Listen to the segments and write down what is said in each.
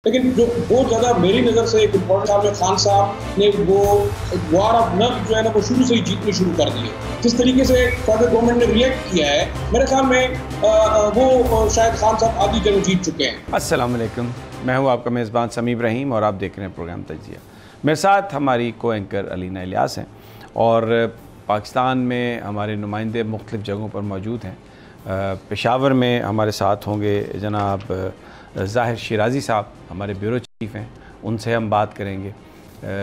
लेकिन जो बहुत ज़्यादा मेरी नज़र से एक इम्पोर्टेंट में खान साहब ने वो वार ऑफ नर्व जो है ना वो शुरू से ही जीतनी शुरू कर दी है। जिस तरीके से फेडरल गवर्नमेंट ने रिएक्ट किया है, मेरे ख्याल में वो शायद खान साहब आधी जंग जीत चुके हैं। अस्सलाम वालेकुम, मैं हूँ आपका मेज़बान समी इब्राहिम और आप देख रहे हैं प्रोग्राम तजिया। मेरे साथ हमारी को एंकर अलीना इलियास हैं और पाकिस्तान में हमारे नुमाइंदे मुख्तलिफ़ जगहों पर मौजूद हैं। पेशावर में हमारे साथ होंगे जनाब ज़ाहिर शिराज़ी साहब, हमारे ब्यूरो चीफ़ हैं, उनसे हम बात करेंगे।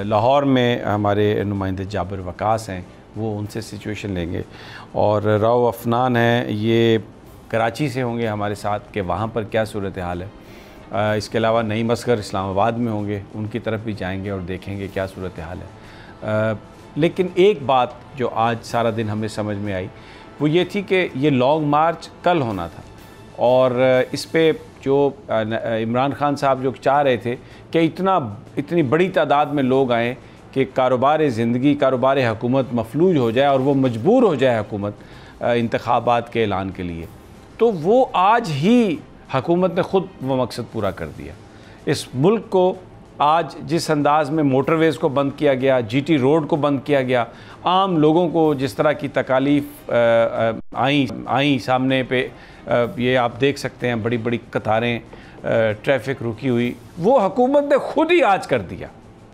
लाहौर में हमारे नुमाइंदे जाबिर वकास हैं, वो उनसे सिचुएशन लेंगे। और राव अफनान हैं, ये कराची से होंगे हमारे साथ कि वहाँ पर क्या सूरत हाल है। इसके अलावा नईम असगर इस्लामाबाद में होंगे, उनकी तरफ भी जाएंगे और देखेंगे क्या सूरत हाल है। लेकिन एक बात जो आज सारा दिन हमें समझ में आई वो ये थी कि ये लॉन्ग मार्च कल होना था और इस पे जो इमरान खान साहब जो चाह रहे थे कि इतनी बड़ी तादाद में लोग आएँ कि कारोबार ज़िंदगी, कारोबार हुकूमत मफलूज हो जाए और वो मजबूर हो जाए हुकूमत इंतखाबात के ऐलान के लिए, तो वो आज ही हुकूमत ने ख़ुद वो मकसद पूरा कर दिया। इस मुल्क को आज जिस अंदाज़ में मोटरवेज़ को बंद किया गया, जीटी रोड को बंद किया गया, आम लोगों को जिस तरह की तकालीफ आई सामने पे, ये आप देख सकते हैं बड़ी बड़ी कतारें, ट्रैफिक रुकी हुई, वो हुकूमत ने ख़ुद ही आज कर दिया।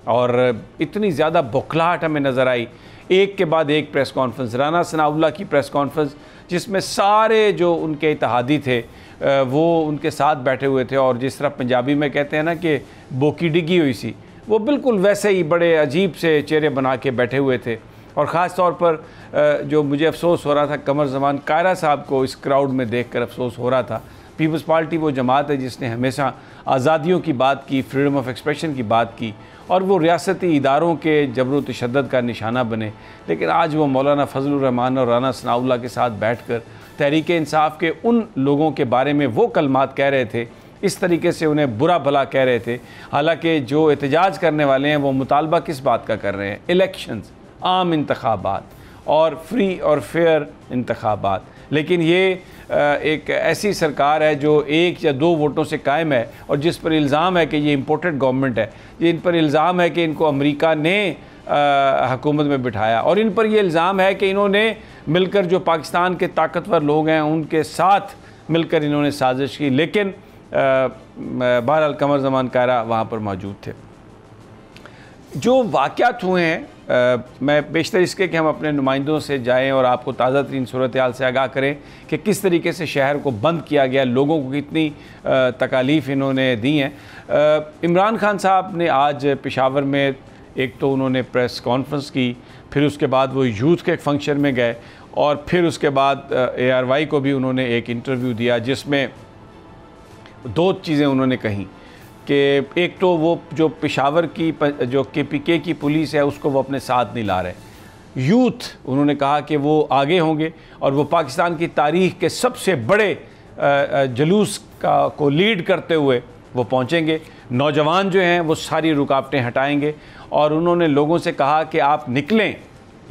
और इतनी ज़्यादा बौखलाहट हमें नज़र आई, एक के बाद एक प्रेस कॉन्फ्रेंस, राना सनाउल्लाह की प्रेस कॉन्फ्रेंस जिसमें सारे जो उनके इत्तेहादी थे वो उनके साथ बैठे हुए थे और जिस तरह पंजाबी में कहते हैं ना कि बोकी डिगी हुई सी, वो बिल्कुल वैसे ही बड़े अजीब से चेहरे बना के बैठे हुए थे। और ख़ास तौर पर जो मुझे अफसोस हो रहा था, कमर ज़मान कायरा साहब को इस क्राउड में देखकर अफसोस हो रहा था। पीपल्स पार्टी वो जमात है जिसने हमेशा आज़ादियों की बात की, फ्रीडम ऑफ एक्सप्रेशन की बात की और वो रियासती इदारों के जबर व तशद्दुद का निशाना बने। लेकिन आज वो मौलाना फजलुर रहमान और राना सनाउल्लाह के साथ बैठकर तहरीक इंसाफ के उन लोगों के बारे में वो कलमात कह रहे थे, इस तरीके से उन्हें बुरा भला कह रहे थे। हालांकि जो एहतजाज करने वाले हैं वो मुतालबा किस बात का कर रहे हैं? इलेक्शंस, आम इंतखाबात और फ्री और फेयर इंतखाबात। लेकिन ये एक ऐसी सरकार है जो 1 या 2 वोटों से कायम है और जिस पर इल्ज़ाम है कि ये इम्पोर्टेड गवर्नमेंट है, इन पर इल्ज़ाम है कि इनको अमेरिका ने हुकूमत में बिठाया और इन पर यह इल्ज़ाम है कि इन्होंने मिलकर जो पाकिस्तान के ताकतवर लोग हैं उनके साथ मिलकर इन्होंने साजिश की। लेकिन बहरहाल कमर ज़मान कायरा वहाँ पर मौजूद थे। जो वाक़यात हुए हैं, मैं बेशतर इसके कि हम अपने नुमाइंदों से जाएं और आपको ताज़ा तरीन सूरत हाल से आगाह करें कि किस तरीके से शहर को बंद किया गया, लोगों को कितनी तकालीफ़ इन्होंने दी हैं। इमरान खान साहब ने आज पेशावर में एक तो उन्होंने प्रेस कॉन्फ्रेंस की, फिर उसके बाद वो यूथ के एक फंक्शन में गए और फिर उसके बाद ARY को भी उन्होंने एक इंटरव्यू दिया जिसमें 2 चीज़ें उन्होंने कहीं कि एक तो वो जो पेशावर की जो KPK की पुलिस है उसको वो अपने साथ नहीं ला रहे। यूथ उन्होंने कहा कि वो आगे होंगे और वो पाकिस्तान की तारीख़ के सबसे बड़े जुलूस को लीड करते हुए वो पहुँचेंगे। नौजवान जो हैं वो सारी रुकावटें हटाएंगे और उन्होंने लोगों से कहा कि आप निकलें,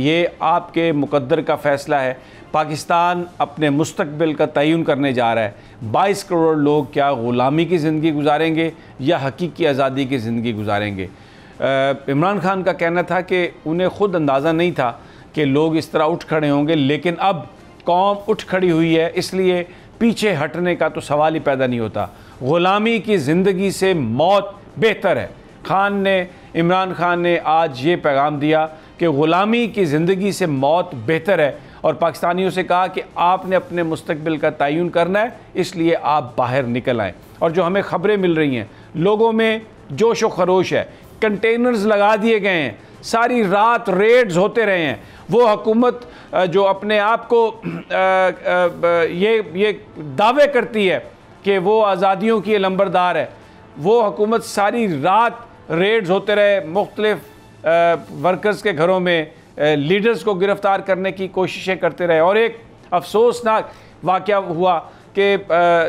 ये आपके मुकद्दर का फ़ैसला है। पाकिस्तान अपने मुस्तकबिल का तयन करने जा रहा है। 22 करोड़ लोग क्या ग़ुलामी की ज़िंदगी गुजारेंगे या हकीकी आज़ादी की ज़िंदगी गुजारेंगे? इमरान खान का कहना था कि उन्हें ख़ुद अंदाज़ा नहीं था कि लोग इस तरह उठ खड़े होंगे, लेकिन अब कौम उठ खड़ी हुई है, इसलिए पीछे हटने का तो सवाल ही पैदा नहीं होता। ग़ुलामी की ज़िंदगी से मौत बेहतर है। इमरान खान ने आज ये पैगाम दिया कि ग़ुलामी की ज़िंदगी से मौत बेहतर है और पाकिस्तानियों से कहा कि आपने अपने मुस्तकबिल का तयन करना है, इसलिए आप बाहर निकल आएँ। और जो हमें ख़बरें मिल रही हैं, लोगों में जोश व खरोश है, कंटेनर्स लगा दिए गए हैं, सारी रात रेड्स होते रहे हैं। वो हुकूमत जो अपने आप को ये दावे करती है कि वो आज़ादियों की लंबरदार है, वो हुकूमत सारी रात रेड्स होते रहे, मुख्तलिफ वर्कर्स के घरों में लीडर्स को गिरफ़्तार करने की कोशिशें करते रहे। और एक अफसोसनाक वाक़या हुआ कि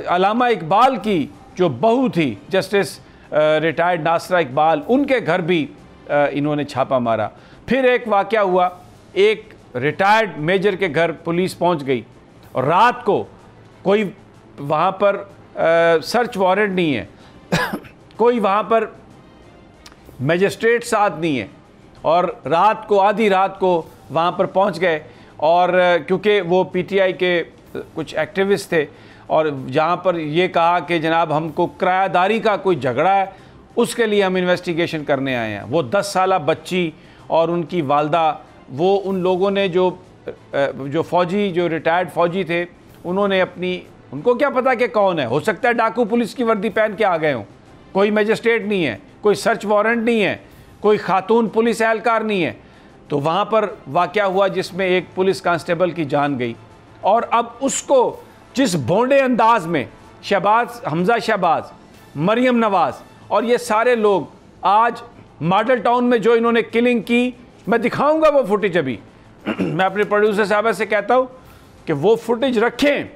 अल्लामा इकबाल की जो बहू थी, जस्टिस रिटायर्ड नासरा इकबाल, उनके घर भी इन्होंने छापा मारा। फिर एक वाक़या हुआ, एक रिटायर्ड मेजर के घर पुलिस पहुंच गई और रात को कोई वहाँ पर सर्च वारंट नहीं है कोई वहाँ पर मजिस्ट्रेट साथ नहीं है, और रात को, आधी रात को वहाँ पर पहुँच गए, और क्योंकि वो पीटीआई के कुछ एक्टिविस्ट थे, और जहाँ पर ये कहा कि जनाब हमको किरायादारी का कोई झगड़ा है, उसके लिए हम इन्वेस्टिगेशन करने आए हैं। वो 10 साला बच्ची और उनकी वालदा, वो उन लोगों ने जो फ़ौजी, जो रिटायर्ड फ़ौजी थे, उन्होंने उनको क्या पता कि कौन है, हो सकता है डाकू पुलिस की वर्दी पहन के आ गए हों, कोई मजिस्ट्रेट नहीं है, कोई सर्च वारंट नहीं है, कोई खातून पुलिस एहलकार नहीं है। तो वहाँ पर वाक़या हुआ जिसमें एक पुलिस कांस्टेबल की जान गई, और अब उसको जिस भोंडे अंदाज में शहबाज, हमजा शहबाज, मरियम नवाज़ और ये सारे लोग आज मॉडल टाउन में जो इन्होंने किलिंग की, मैं दिखाऊंगा वो फुटेज अभी। मैं अपने प्रोड्यूसर साहब से कहता हूँ कि वो फुटेज रखें,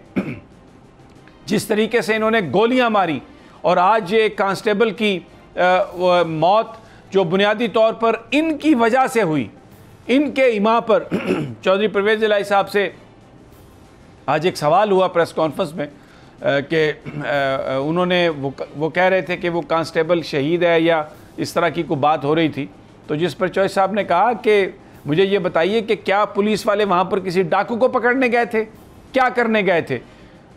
जिस तरीके से इन्होंने गोलियां मारी, और आज ये कांस्टेबल की मौत जो बुनियादी तौर पर इनकी वजह से हुई, इनके इमाम पर चौधरी परवेज़ इलाही साहब से आज एक सवाल हुआ प्रेस कॉन्फ्रेंस में कि उन्होंने वो कह रहे थे कि वो कांस्टेबल शहीद है या इस तरह की कोई बात हो रही थी, तो जिस पर चौधरी साहब ने कहा कि मुझे ये बताइए कि क्या पुलिस वाले वहाँ पर किसी डाकू को पकड़ने गए थे, क्या करने गए थे?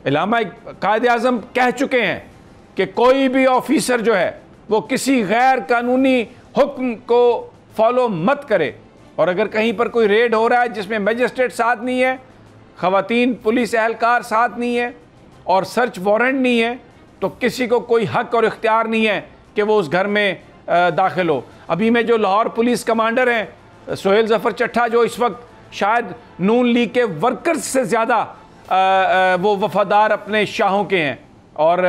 इलामा कायद-ए-आज़म कह चुके हैं कि कोई भी ऑफिसर जो है वो किसी गैर कानूनी हुक्म को फॉलो मत करे, और अगर कहीं पर कोई रेड हो रहा है जिसमें मजिस्ट्रेट साथ नहीं है, ख़वातीन पुलिस एहलकार साथ नहीं है और सर्च वारंट नहीं है, तो किसी को कोई हक और इख्तियार नहीं है कि वो उस घर में दाखिल हो। अभी में जो लाहौर पुलिस कमांडर हैं सोहेल ज़फ़र चट्ठा, जो इस वक्त शायद नून लीग के वर्कर्स से ज़्यादा वो वफ़ादार अपने शाहों के हैं, और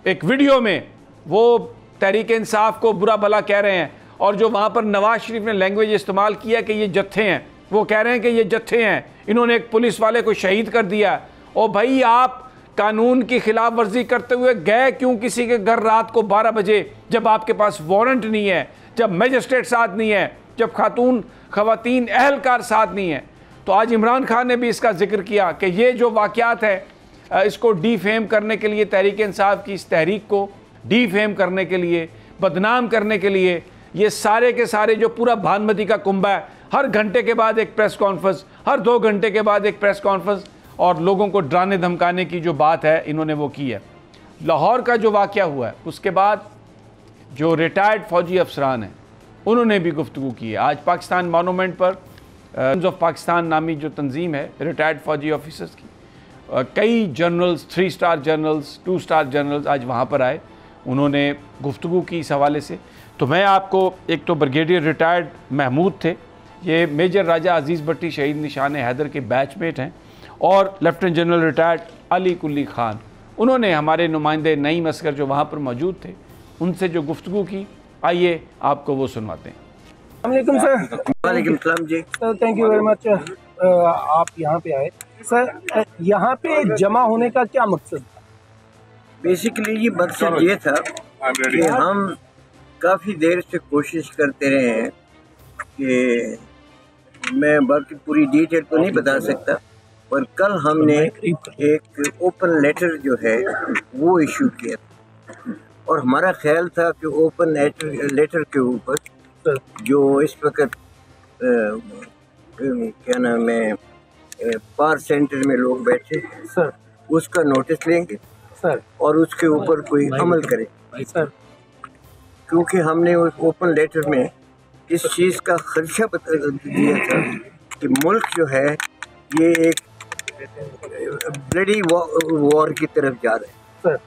एक वीडियो में वो तहरीक इंसाफ को बुरा भला कह रहे हैं, और जो वहाँ पर नवाज शरीफ ने लैंग्वेज इस्तेमाल किया कि ये जत्थे हैं, वो कह रहे हैं कि ये जत्थे हैं, इन्होंने एक पुलिस वाले को शहीद कर दिया। ओ भाई, आप कानून की खिलाफ वर्जी करते हुए गए क्यों किसी के घर रात को 12 बजे, जब आपके पास वारंट नहीं है, जब मजिस्ट्रेट साथ नहीं है, जब खवातीन एहलकार साथ नहीं है? तो आज इमरान खान ने भी इसका जिक्र किया कि ये जो वाक़यात है, इसको डीफेम करने के लिए, तहरीक इंसाफ की इस तहरीक को डीफेम करने के लिए, बदनाम करने के लिए, ये सारे के सारे जो पूरा भानुमती का कुंभा है, हर घंटे के बाद एक प्रेस कॉन्फ्रेंस, हर 2 घंटे के बाद एक प्रेस कॉन्फ्रेंस, और लोगों को डराने धमकाने की जो बात है इन्होंने वो की है। लाहौर का जो वाक़या हुआ है, उसके बाद जो रिटायर्ड फ़ौजी अफसरान हैं उन्होंने भी गुफ्तगू की है। आज पाकिस्तान मोनूमेंट पर टाइम्स ऑफ पाकिस्तान नामी जो तंजीम है रिटायर्ड फ़ौजी ऑफिसर्स की, कई generals, 3 star generals, 2 star generals आज वहाँ पर आए, उन्होंने गुफ्तगू की इस हवाले से। तो मैं आपको, एक तो ब्रिगेडियर रिटायर्ड महमूद थे, ये मेजर राजा अजीज़ भट्टी शहीद निशान हैदर के बैचमेट हैं, और लेफ्टिनेंट जनरल रिटायर्ड अली कुल्ली खान, उन्होंने हमारे नुमाइंदे नईम असगर जो वहाँ पर मौजूद थे उनसे जो गुफ्तगू की, आइए आपको वो सुनवाते हैं। वालेकुम सर। वालेकुम सलाम जी sir, thank you very much. आप यहाँ पे आए सर, यहाँ पे जमा होने का क्या मकसद था? बेसिकली ये मकसद ये था कि हम काफ़ी देर से कोशिश करते रहे हैं कि मैं बाकी पूरी डिटेल तो नहीं बता सकता, पर कल हमने एक ओपन लेटर जो है वो इशू किया, और हमारा ख्याल था कि ओपन लेटर के ऊपर जो इस वक्त क्या नाम है पार सेंटर में लोग बैठे सर, उसका नोटिस लेंगे सर, और उसके ऊपर कोई अमल करे सर, क्योंकि हमने उस ओपन लेटर में इस चीज़ का खदशा दिया था कि मुल्क जो है ये एक ब्लडी वॉर की तरफ जा रहा है,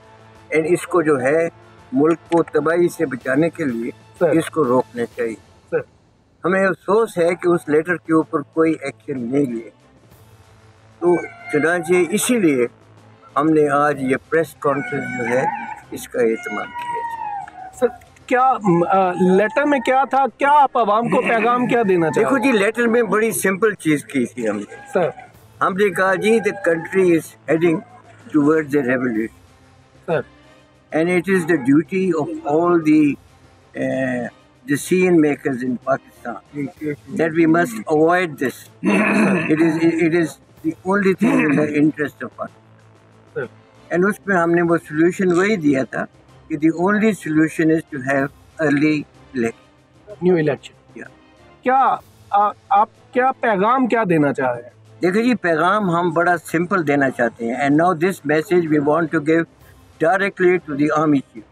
एंड इसको जो है मुल्क को तबाही से बचाने के लिए इसको रोकना चाहिए। हमें अफसोस है कि उस लेटर के ऊपर कोई एक्शन नहीं लिया, तो चुनांचे इसीलिए हमने आज ये प्रेस कॉन्फ्रेंस जो है इसका एहतमाम किया। सर, क्या लेटर में क्या था, क्या आप आवाम को पैगाम क्या देना चाहते? देखो जी, लेटर में बड़ी सिंपल चीज़ की थी हमने। सर, हमने कहा जी the country is heading towards the revolution, sir, and it is the duty of all the decision makers in Pakistan that we must avoid this. It is the only thing in the interest of us. And उसमें हमने वो solution वही दिया था कि the only solution is to have early election. New election. क्या आप क्या पैगाम क्या देना चाह रहे हैं? देखिए जी, पैगाम हम बड़ा सिंपल देना चाहते हैं। And now this message we want to give directly to the army chief.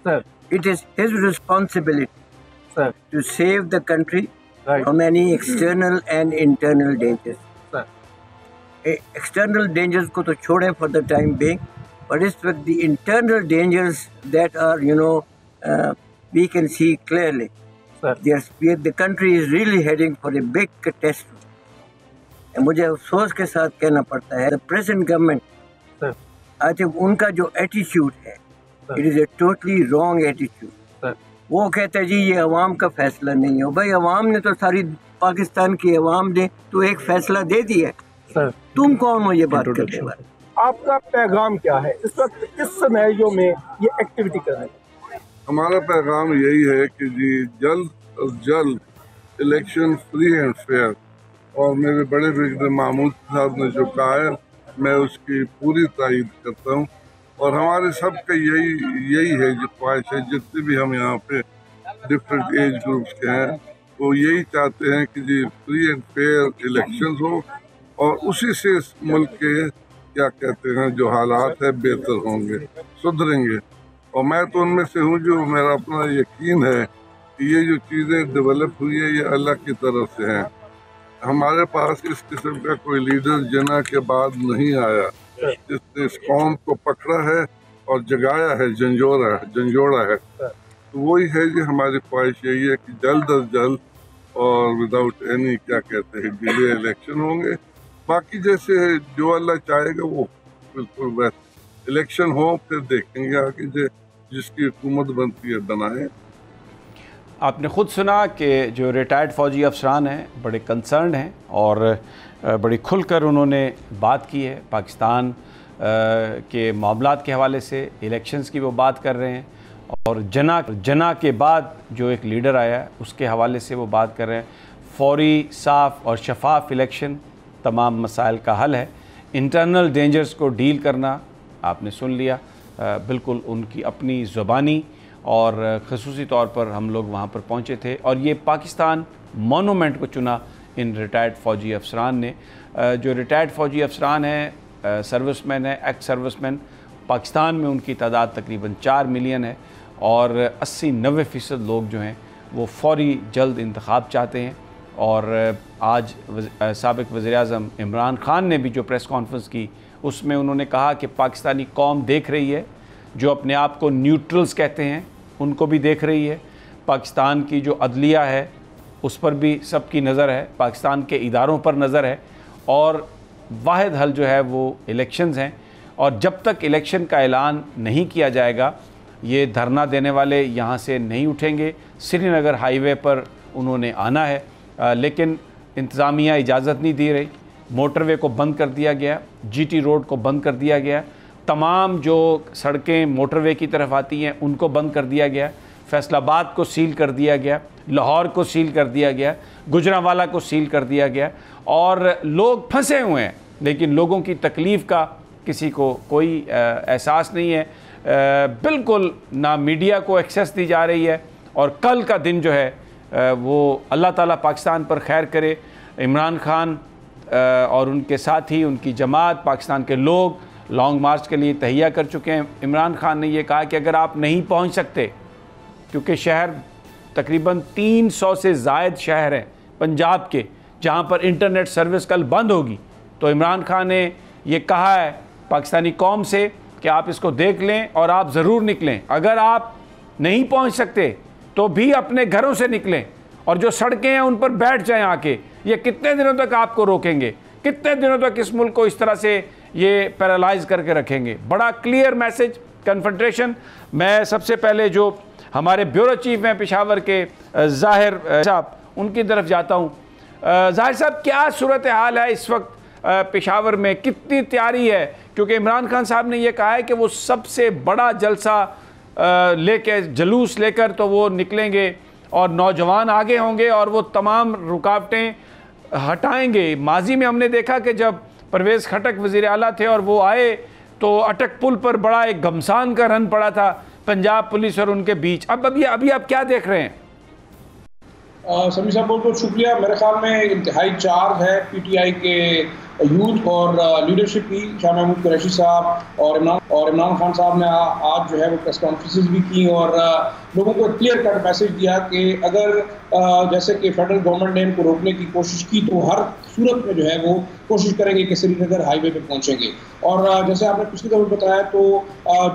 Sir, it is his responsibility sir, to save the country right, from any external and internal dangers. Sir, external dangers को तो छोड़ें for the time being, but it's with the internal dangers that are, you know, we can see clearly. Sir, The country is really heading for a big catastrophe. And मुझे अफसोस के साथ कहना पड़ता है, the present government, sir, I think उनका जो attitude है, it is a totally wrong attitude. Sir, वो कहते हैं जी ये अवाम का फैसला नहीं है। भाई अवाम ने तो सारी पाकिस्तान की अवाम ने तो एक फैसला दे दिया है, सर, तुम कौन हो ये बात करने वाले? आपका पैगाम क्या है इस वक्त इस सिनेरियो में ये एक्टिविटी करने का? हमारा पैगाम यही है कि जी जल्द अज जल्द इलेक्शन फ्री एंड फेयर, और मेरे बड़े ब्रिगेडियर महमूद साहब ने जो कहा है मैं उसकी पूरी तायद करता हूँ। और हमारे सबका यही है जो ख्वाहिश है, जितने भी हम यहाँ पे डिफरेंट एज ग्रुप्स के हैं वो यही चाहते हैं कि जी फ्री एंड फेयर इलेक्शंस हो और उसी से मुल्क के क्या कहते हैं जो हालात है बेहतर होंगे, सुधरेंगे। और मैं तो उनमें से हूँ जो मेरा अपना यकीन है कि ये जो चीज़ें डेवलप हुई है ये अल्लाह की तरफ से हैं। हमारे पास इस किस्म का कोई लीडर जिना के बाद नहीं आया जिसने इस कौम को पकड़ा है और जगाया है, झंझोड़ा है। तो वही है जी हमारी ख्वाहिश यही है कि जल्द अज जल्द और विदाउट एनी क्या कहते हैं डिले इलेक्शन होंगे। बाकी जैसे जो अल्लाह चाहेगा वो बिल्कुल वैसे इलेक्शन हो, फिर देखेंगे आगे जिसकी हुकूमत बनती है बनाए। आपने ख़ुद सुना कि जो रिटायर्ड फ़ौजी अफसरान हैं बड़े कंसर्न हैं और बड़ी खुलकर उन्होंने बात की है। पाकिस्तान के मामलात के हवाले से इलेक्शंस की वो बात कर रहे हैं और जना के बाद जो एक लीडर आया उसके हवाले से वो बात कर रहे हैं। फौरी, साफ़ और शफाफ इलेक्शन तमाम मसाइल का हल है। इंटरनल डेंजर्स को डील करना आपने सुन लिया, बिल्कुल उनकी अपनी ज़ुबानी और ख़ुसूसी तौर पर हम लोग वहाँ पर पहुँचे थे और ये पाकिस्तान मोनूमेंट को चुना इन रिटायर्ड फ़ौजी अफसरान ने। जो रिटायर्ड फ़ौजी अफसरान हैं सर्विसमैन है, एक्स सर्विसमैन, पाकिस्तान में उनकी तादाद तकरीबन 4 मिलियन है और 80-90% लोग जो हैं वो फौरी जल्द इंतखाब चाहते हैं। और आज साबिक़ वज़ीर-ए-आज़म इमरान ख़ान ने भी जो प्रेस कॉन्फ्रेंस की उसमें उन्होंने कहा कि पाकिस्तानी कौम देख रही है, जो अपने आप को न्यूट्रल्स कहते हैं उनको भी देख रही है। पाकिस्तान की जो अदलिया है उस पर भी सबकी नज़र है, पाकिस्तान के इदारों पर नज़र है और वाहिद हल जो है वो इलेक्शंस हैं। और जब तक इलेक्शन का ऐलान नहीं किया जाएगा ये धरना देने वाले यहाँ से नहीं उठेंगे। श्रीनगर हाईवे पर उन्होंने आना है लेकिन इंतज़ामिया इजाज़त नहीं दे रही। मोटरवे को बंद कर दिया गया, जीटी रोड को बंद कर दिया गया, तमाम जो सड़कें मोटरवे की तरफ आती हैं उनको बंद कर दिया गया, फैसलाबाद को सील कर दिया गया, लाहौर को सील कर दिया गया, गुजरांवाला को सील कर दिया गया और लोग फंसे हुए हैं लेकिन लोगों की तकलीफ़ का किसी को कोई एहसास नहीं है। बिल्कुल ना मीडिया को एक्सेस दी जा रही है और कल का दिन जो है वो अल्लाह ताला पाकिस्तान पर खैर करे। इमरान खान और उनके साथी, उनकी जमात, पाकिस्तान के लोग लॉन्ग मार्च के लिए तैयार कर चुके हैं। इमरान खान ने ये कहा कि अगर आप नहीं पहुंच सकते, क्योंकि शहर तकरीबन 300 से ज़ायद शहर हैं पंजाब के जहां पर इंटरनेट सर्विस कल बंद होगी, तो इमरान खान ने ये कहा है पाकिस्तानी कौम से कि आप इसको देख लें और आप ज़रूर निकलें। अगर आप नहीं पहुंच सकते तो भी अपने घरों से निकलें और जो सड़कें हैं उन पर बैठ जाएं आके। ये कितने दिनों तक आपको रोकेंगे, कितने दिनों तक इस मुल्क को इस तरह से ये पैरालाइज करके रखेंगे। बड़ा क्लियर मैसेज, कन्फ्रंटेशन। मैं सबसे पहले जो हमारे ब्यूरो चीफ हैं पेशावर के ज़ाहिर साहब, उनकी तरफ जाता हूँ। ज़ाहिर साहब, क्या सूरत हाल है इस वक्त पेशावर में, कितनी तैयारी है? क्योंकि इमरान खान साहब ने यह कहा है कि वो सबसे बड़ा जलसा लेके, जुलूस लेकर तो वो निकलेंगे और नौजवान आगे होंगे और वो तमाम रुकावटें हटाएंगे। माजी में हमने देखा कि जब परवेज़ खटक वज़ीर आला थे और वो आए तो अटक पुल पर बड़ा एक घमसान का रन पड़ा था, पंजाब पुलिस और उनके बीच। अब अभी आप क्या देख रहे हैं? समी साहब बहुत बहुत शुक्रिया। मेरे ख्याल में इंतहाई चार्ज है पीटीआई के यूथ और लीडरशिप की। शाह महमूद कुरैशी साहब और इमरान खान साहब ने आज जो है वो प्रेस कॉन्फ्रेंसेस भी की और लोगों को एक क्लियर कट मैसेज दिया कि अगर जैसे कि फेडरल गवर्नमेंट ने इनको रोकने की कोशिश की तो हर सूरत में जो है वो कोशिश करेंगे कि श्रीनगर हाईवे पे पहुंचेंगे। और जैसे आपने पिछली दफा बताया तो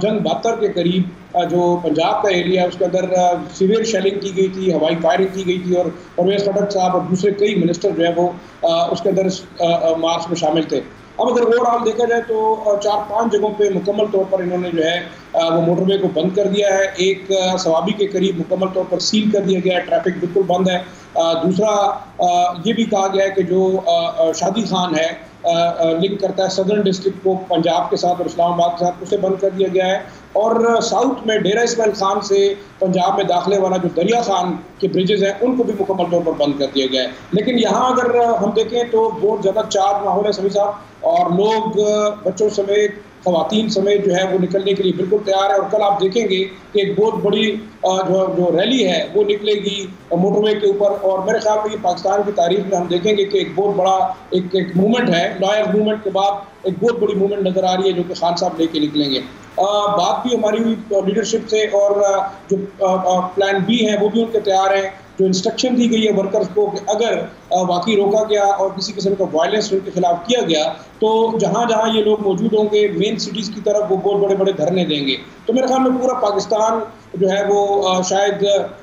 जंग 72 के करीब जो पंजाब का एरिया है उसके अंदर सीवियर शेलिंग की गई थी, हवाई फायरिंग की गई थी और परवेज खटक साहब और दूसरे कई मिनिस्टर जो है वो उसके अंदर मार्च में शामिल थे। अब अगर ओवरऑल देखा जाए तो 4-5 जगहों पे मुकम्मल तौर पर इन्होंने जो है वो मोटरवे को बंद कर दिया है। एक सवाबी के करीब मुकम्मल तौर पर सील कर दिया गया है, ट्रैफिक बिल्कुल बंद है। दूसरा ये भी कहा गया है कि जो शादी खान है लिंक करता है सदर्न डिस्ट्रिक्ट को पंजाब के साथ और इस्लामाबाद के साथ, उसे बंद कर दिया गया है। और साउथ में डेरा इस्माइल खान से पंजाब में दाखिले वाला जो दरिया खान के ब्रिजेज हैं उनको भी मुकम्मल तौर पर बंद कर दिया गया है। लेकिन यहाँ अगर हम देखें तो बहुत ज़्यादा चार्ज माहौल है सभी साहब, और लोग बच्चों समेत ख़वातीन समेत जो है वो निकलने के लिए बिल्कुल तैयार है। और कल आप देखेंगे कि एक बहुत बड़ी जो रैली है वो निकलेगी मोटरवे के ऊपर। और मेरे ख्याल में ये पाकिस्तान की तारीख में हम देखेंगे कि एक बहुत बड़ा एक मूवमेंट है। लॉयर्स मूवमेंट के बाद एक बहुत बड़ी मूवमेंट नज़र आ रही है जो कि खान साहब लेके निकलेंगे। बात भी हमारी हुई लीडरशिप से और जो प्लान बी है वो भी उनके तैयार हैं। जो इंस्ट्रक्शन दी गई है वर्कर्स को कि अगर वाकई रोका गया और किसी किस्म का वायलेंस उनके खिलाफ किया गया तो जहाँ जहाँ ये लोग मौजूद होंगे मेन सिटीज़ की तरफ वो बहुत बड़े बड़े धरने देंगे। तो मेरे ख्याल में पूरा पाकिस्तान जो है वो शायद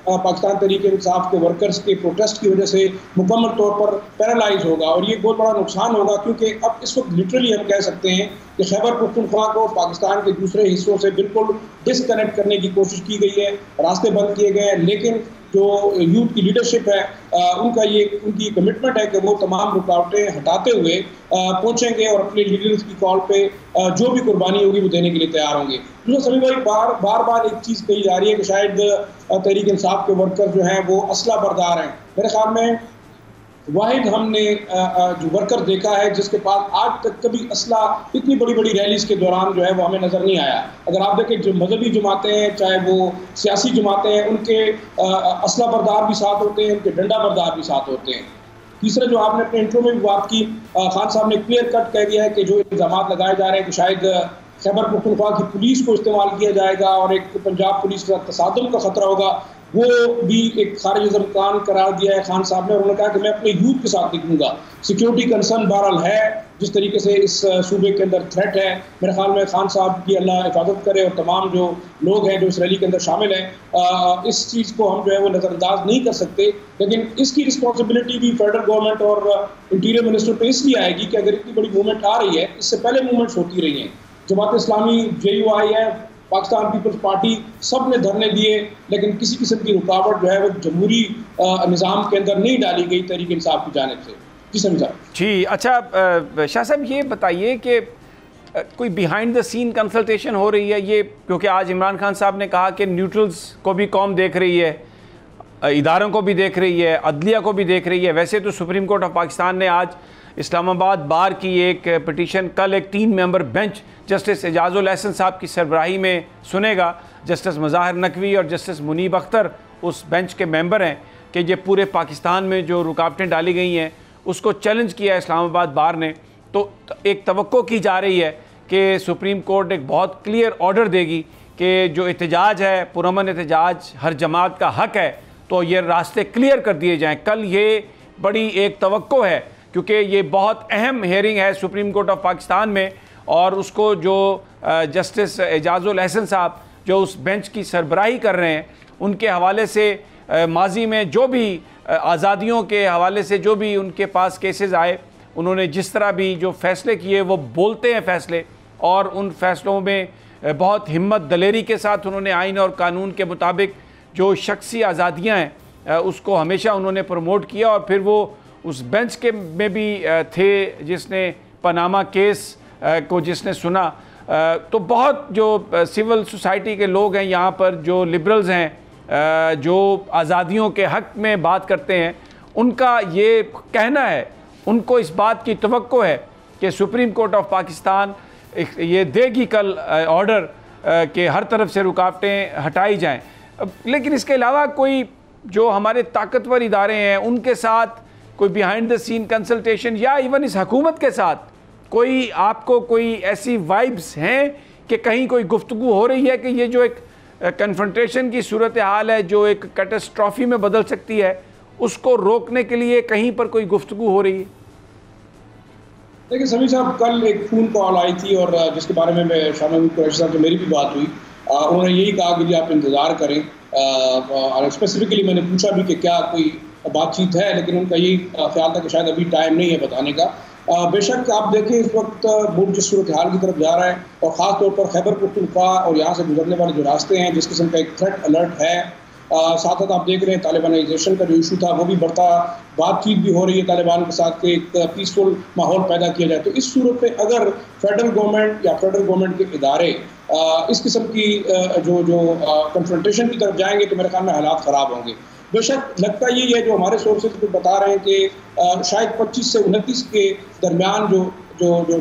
पाकिस्तान तहरीक इंसाफ के वर्कर्स के प्रोटेस्ट की वजह से मुकम्मल तौर पर पैरालाइज होगा और ये बहुत बड़ा नुकसान होगा। क्योंकि अब इस वक्त लिटरली हम कह सकते हैं कि खैबर पख्तूनख्वा को पाकिस्तान के दूसरे हिस्सों से बिल्कुल डिसकनेक्ट करने की कोशिश की गई है, रास्ते बंद किए गए हैं। लेकिन जो यूथ की लीडरशिप है उनकी कमिटमेंट है कि वो तमाम रुकावटें हटाते हुए पहुंचेंगे और अपने लीडर्स की कॉल पे जो भी कुर्बानी होगी वो देने के लिए तैयार होंगे। दूसरा सभी भाई बार बार एक चीज़ कही जा रही है कि शायद तहरीक इंसाफ के वर्कर जो हैं वो असला बरदार हैं। मेरे ख्याल में वाहिद हमने जो वर्कर देखा है जिसके पास आज तक कभी असला इतनी बड़ी बड़ी रैलीज के दौरान जो है वो हमें नज़र नहीं आया। अगर आप देखें जो मजहबी जमातें हैं चाहे वो सियासी जमातें हैं उनके असला बरदार भी साथ होते हैं, उनके डंडा बरदार भी साथ होते हैं। तीसरा जो आपने अपने इंट्रो में भी बात की, खान साहब ने क्लियर कट कह दिया है कि जो इल्ज़ाम लगाए जा रहे हैं कि शायद खैबर पख्तूनख्वा की पुलिस को इस्तेमाल किया जाएगा और एक पंजाब पुलिस का तसादुम का खतरा होगा, वो भी एक खारिज इम्कान करार दिया है खान साहब ने। और उन्होंने कहा कि मैं अपने यूथ के साथ निकलूंगा। सिक्योरिटी कंसर्न बहरहाल है, जिस तरीके से इस सूबे के अंदर थ्रेट है। मेरे ख्याल में खान साहब की अल्लाह हिफाजत करे और तमाम जो लोग हैं जो इस रैली के अंदर शामिल हैं, इस चीज़ को हम जो है वो नज़रअंदाज नहीं कर सकते। लेकिन इसकी रिस्पॉन्सिबिलिटी भी फेडरल गवर्नमेंट और इंटीरियर मिनिस्टर पे इसलिए आएगी कि अगर इतनी बड़ी मूवमेंट आ रही है, इससे पहले मूवमेंट्स होती रही हैं, जमात इस्लामी, JUI है, पाकिस्तान पीपल्स पार्टी, सब ने धरने दिए, लेकिन किसी किस्म की रुकावट जो है वो जमहूरी निज़ाम के अंदर नहीं डाली गई तहरीक इंसाफ की जानिब से। जी समझा जी। अच्छा शाह साहब ये बताइए कि कोई बिहाइंड द सीन कंसल्टेशन हो रही है ये, क्योंकि आज इमरान खान साहब ने कहा कि न्यूट्रल्स को भी कौम देख रही है, इदारों को भी देख रही है, अदलिया को भी देख रही है। वैसे तो सुप्रीम कोर्ट ऑफ पाकिस्तान ने आज इस्लामाबाद बार की एक पिटीशन कल एक 3 member bench justice Ejazul Ehsan साहब की सरबराही में सुनेगा। जस्टिस मज़ाहिर नकवी और जस्टिस मुनीब अख्तर उस बेंच के मेंबर हैं कि ये पूरे पाकिस्तान में जो रुकावटें डाली गई हैं उसको चैलेंज किया इस्लामाबाद बार ने। तो एक तवक्को की जा रही है कि सुप्रीम कोर्ट एक बहुत क्लियर ऑर्डर देगी कि जो एहतजाज है, पुरअमन एहतजाज हर जमात का हक है, तो ये रास्ते क्लियर कर दिए जाएँ। कल ये बड़ी एक तवक्को है क्योंकि ये बहुत अहम हेयरिंग है सुप्रीम कोर्ट ऑफ पाकिस्तान में, और उसको जो जस्टिस एजाजुल एहसन साहब जो उस बेंच की सरबराही कर रहे हैं उनके हवाले से माजी में जो भी आज़ादियों के हवाले से जो भी उनके पास केसेस आए, उन्होंने जिस तरह भी जो फ़ैसले किए वो बोलते हैं फ़ैसले, और उन फ़ैसलों में बहुत हिम्मत दलेरी के साथ उन्होंने आइन और कानून के मुताबिक जो शख्सी आज़ादियाँ हैं उसको हमेशा उन्होंने प्रमोट किया। और फिर वो उस बेंच के में भी थे जिसने पनामा केस को जिसने सुना। तो बहुत जो सिविल सोसाइटी के लोग हैं यहाँ पर, जो लिबरल्स हैं, जो आज़ादियों के हक़ में बात करते हैं, उनका ये कहना है, उनको इस बात की तवक्को है कि सुप्रीम कोर्ट ऑफ पाकिस्तान ये देगी कल ऑर्डर कि हर तरफ से रुकावटें हटाई जाएं, लेकिन इसके अलावा कोई जो हमारे ताकतवर इदारे हैं उनके साथ कोई बिहाइंड द सीन कंसल्टेशन या इवन इस हुकूमत के साथ कोई आपको कोई ऐसी वाइब्स हैं कि कहीं कोई गुफ्तगू हो रही है कि ये जो एक कन्फ्रंटेशन की सूरत हाल है जो एक कैटास्ट्रॉफी में बदल सकती है, उसको रोकने के लिए कहीं पर कोई गुफ्तगू हो रही है? देखिए समीर साहब, कल एक फ़ोन कॉल आई थी और जिसके बारे में मैं शामिल कुरैशी साहब से मेरी भी बात हुई। उन्होंने यही कहा कि जी आप इंतज़ार करें, और स्पेसिफिकली मैंने पूछा भी कि क्या कोई बातचीत है, लेकिन उनका यही ख्याल था कि शायद अभी टाइम नहीं है बताने का। बेशक आप देखें इस वक्त मुल्क जिस सूरत हाल की तरफ जा रहा है, और ख़ास तौर पर खैबर पख्तूनख्वा और यहाँ से गुजरने वाले जो रास्ते हैं, जिस किस्म का एक थ्रेट अलर्ट है, साथ साथ आप देख रहे हैं तालिबानाइजेशन का जो इशू था वो भी बढ़ता, बातचीत भी हो रही है तालिबान के साथ कि एक पीसफुल माहौल पैदा किया जाए। तो इस सूरत में अगर फेडरल गवर्नमेंट या फेडरल गवर्नमेंट के इदारे इस किस्म की जो कन्फ्रंटेशन की तरफ जाएंगे तो मेरे ख्याल में हालात ख़राब होंगे। बेशक लगता यही है, जो हमारे सोर्सेज को बता रहे हैं कि शायद 25 से 29 के दरमियान जो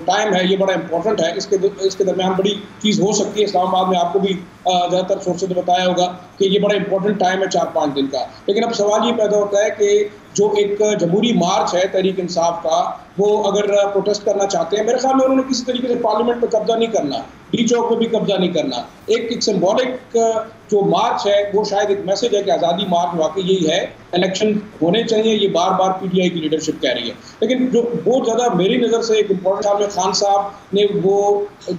टाइम है ये बड़ा इंपॉर्टेंट है। इसके दरमियान बड़ी चीज़ हो सकती है। इस्लामाबाद में आपको भी ज़्यादातर सोर्सेज ने बताया होगा कि ये बड़ा इंपॉर्टेंट टाइम है 4-5 दिन का। लेकिन अब सवाल ये पैदा होता है कि जो एक जमहूरी मार्च है तहरीक इंसाफ का, वो अगर प्रोटेस्ट करना चाहते हैं, मेरे ख्याल में उन्होंने किसी तरीके से पार्लियामेंट पर कब्जा नहीं करना, डी चौक पर भी कब्जा नहीं करना। एक सिंबॉलिक जो मार्च है वो शायद एक मैसेज है कि आज़ादी मार्च वाकई यही है, इलेक्शन होने चाहिए, ये बार बार पीटीआई की लीडरशिप कह रही है। लेकिन जो बहुत ज़्यादा मेरी नज़र से एक इम्पोर्टेंट में खान साहब ने वो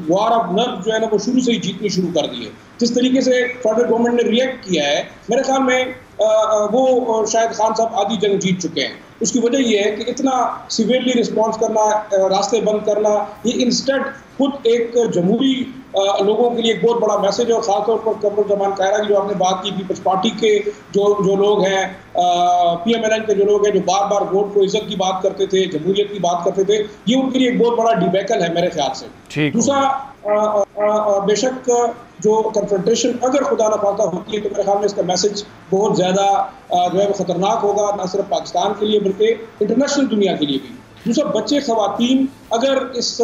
वार ऑफ नर्व जो है ना वो शुरू से ही जीतनी शुरू कर दी है। जिस तरीके से फेडरल गवर्नमेंट ने रिएक्ट किया है, मेरे ख्याल में वो शायद खान साहब आधी जंग जीत चुके हैं। उसकी वजह ये है कि इतना सीवियरली रिस्पॉन्स करना, रास्ते बंद करना, ये इंस्टेंट खुद एक जमहूरी लोगों के लिए एक बहुत बड़ा मैसेज है। और ख़ासतौर पर कमरुज़्ज़मान कायरा की जो आपने बात की, पीपल्स पार्टी के जो लोग हैं, PMLN के जो लोग हैं, जो बार बार वोट को इज्जत की बात करते थे, जमहूरियत की बात करते थे, ये उनके लिए एक बहुत बड़ा डिबैकल है मेरे ख्याल से। दूसरा, बेशक जो कन्फ्रंटेशन अगर खुदा न खास्ता होती है तो मेरे ख्याल में इसका मैसेज बहुत ज़्यादा जो है वो ख़तरनाक होगा, न सिर्फ पाकिस्तान के लिए बल्कि इंटरनेशनल दुनिया के लिए भी। दूसरा, बच्चे ख़वातीन अगर इस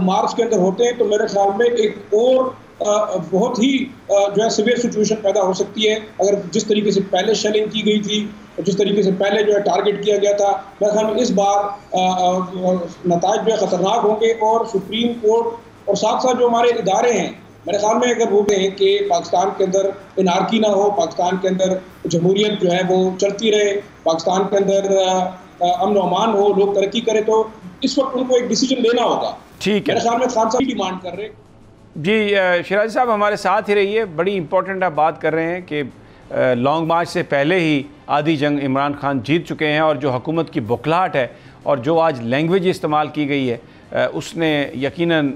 मार्च के अंदर होते हैं तो मेरे ख्याल में एक और बहुत ही जो है सीवियर सिचुएशन पैदा हो सकती है। अगर जिस तरीके से पहले शेलिंग की गई थी, जिस तरीके से पहले जो है टारगेट किया गया था, मेरे ख्याल में इस बार नताइज जो है ख़तरनाक होंगे। और सुप्रीम कोर्ट और साथ साथ जो हमारे इदारे हैं, मेरे ख्याल में अगर वो कहें कि पाकिस्तान के अंदर इनारकी ना हो, पाकिस्तान के अंदर जमहूरियत जो है वो चलती रहे, पाकिस्तान के अंदर अमन अमान हो, लोग तरक्की करें, तो इस वक्त उनको एक डिसीजन लेना होगा। ठीक है, मेरे ख्याल में खान साहब डिमांड कर रहे। जी शिराजी साहब हमारे साथ ही रहिए। बड़ी इंपॉर्टेंट आप बात कर रहे हैं कि लॉन्ग मार्च से पहले ही आधी जंग इमरान खान जीत चुके हैं, और जो हुकूमत की बुखलाहट है और जो आज लैंग्वेज इस्तेमाल की गई है उसने यकीनन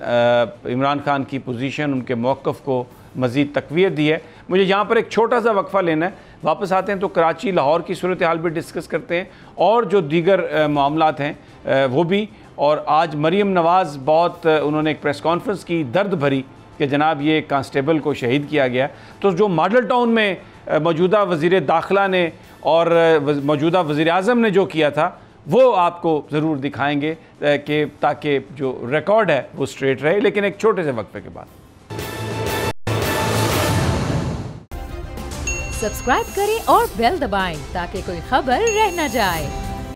इमरान खान की पोजीशन, उनके मौक़िफ़ को मज़ीद तक़वियत दी है। मुझे यहाँ पर एक छोटा सा वक्फ़ा लेना है, वापस आते हैं तो कराची लाहौर की सूरत हाल भी डिस्कस करते हैं और जो दीगर मामलात हैं वो भी। और आज मरीम नवाज़ बहुत उन्होंने एक प्रेस कॉन्फ्रेंस की दर्द भरी कि जनाब ये कांस्टेबल को शहीद किया गया। तो जो मॉडल टाउन में मौजूदा वज़ीर दाखिला ने और मौजूदा वज़ीर आज़म ने जो किया था वो आपको ज़रूर दिखाएंगे कि ताकि जो रिकॉर्ड है वो स्ट्रेट रहे। लेकिन एक छोटे से वक्फे के बाद सब्सक्राइब करें और बेल दबाएं ताकि कोई खबर रह न जाए।